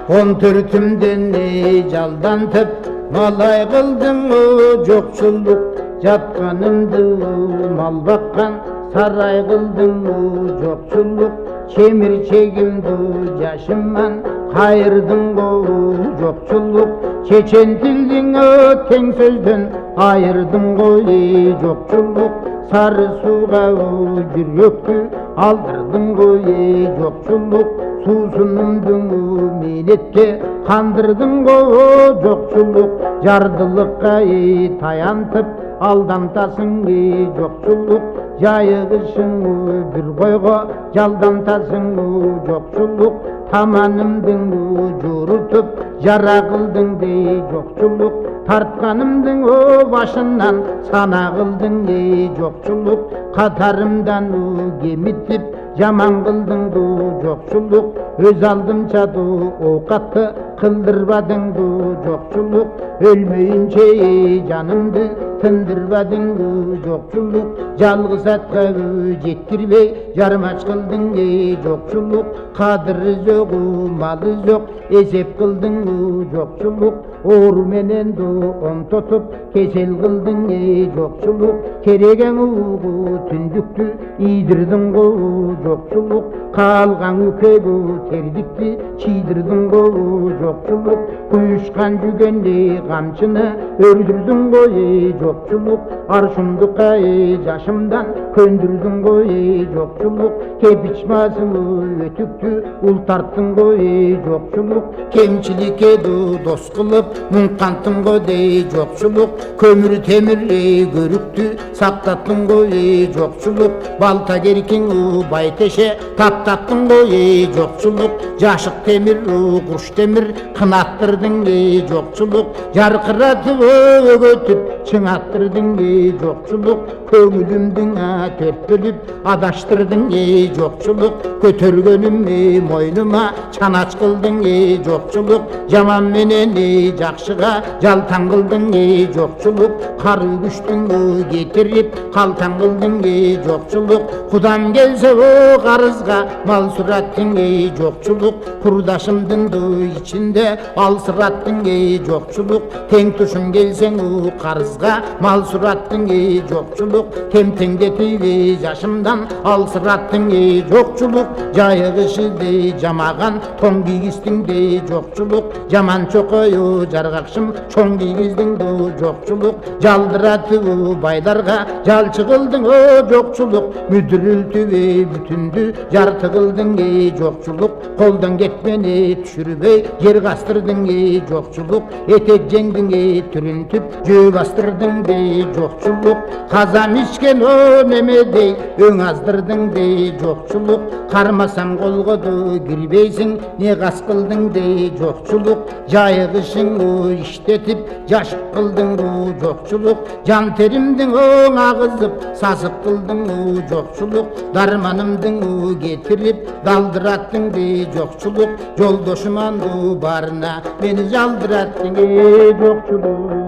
14'ümden жалданtıp малай қылдың жоқшылық жатқанымды мал баққан сарай қылдың жоқшылық шеміршегімді жашымнан қайырдың жоқшылық чечен тілдің тең сөзден айырдың ғой жоқшылық сары суға жүректі алдырдың ғой жоқшылық сусынымдың милетке қандырдың ғой жоқшылық жардылыққа таянтып алдантасың жоқшылық жайығышың бір қойға жалдантасың жоқшылық таманымдың жорытып жара қылдың жоқшылық тартқанымдың башынан сана қылдың жоқшылық қатарымдан кемітіп жаман қылдың жоқшылық өз алдымша оқатты қылдырбадың жоқшылық өлмейінше жанымды тындырбадың жоқшылық жалғыз атқа жеттірбей жармаш қылдың жоқшылық қадірі жоқ малы жоқ есеп қылдың жоқшылық оор менен он тотып кесел қылдың жоқшылық керегең түндікті идірдің жоқшылық қалған үкегі тердікті чийдірдің жоқшылық құйышқан жүгенде қамшыны өлдірдің жоқшылық аршымдыққа жашымдан көндірдің жоқшылық кепіч басын өтікті ұл тарттың жоқшылық кемшілікке дос қылып мұң қанттың жоқшылық көмір темір көрікті сақтаттың жоқшылық балта керкің байтеше таптаттың жоқшылық жашық темір құш темір қынаттырдың жоқшылық жарқыратып өгөтіп шыңаттырдың жоқшылық көңілімдің төрт бөліп адаштырдың жоқшылық көтергенім мойныма чанач қылдың жоқшылық жаман менен жақшыға жалтан қылдың жоқшылық қары күштің кетіріп қалтан қылдың жоқшылық құдам келсе қарызға мал сұраттың жоқшылық құрдашымдың ішінде алсыраттың жоқшылық тең тұшым келсең қарызға мал сұраттың жоқшылық кемтеңдетіп жашымдан алсыраттың жоқшылық жайығышыды жамаған тоң кигіздің жоқшылық жаман чоқойы жарғақшым чоң кигіздің жоқшылық жалдыратып байларға жалчы қылдың жоқшылық мүдірілтіп бүтінді жарты қылдың жоқшылық қолдан кетмені түшірбей жер қастырдың жоқшылық етек жеңдің түрінтіп жөө бастырдың жоқшылық қазан ішкен немедей өң аздырдың жоқшылық қармасам қолғоды кірбейсің не қас қылдың жоқшылық жайығышың іштетіп жашық қылдың жоқшылық жан терімдің ағызып сасып қылдың жоқшылық дарманымдың кетіріп далдыраттың жоқшылық жолдошыман барына мені жалдыраттың жоқшылық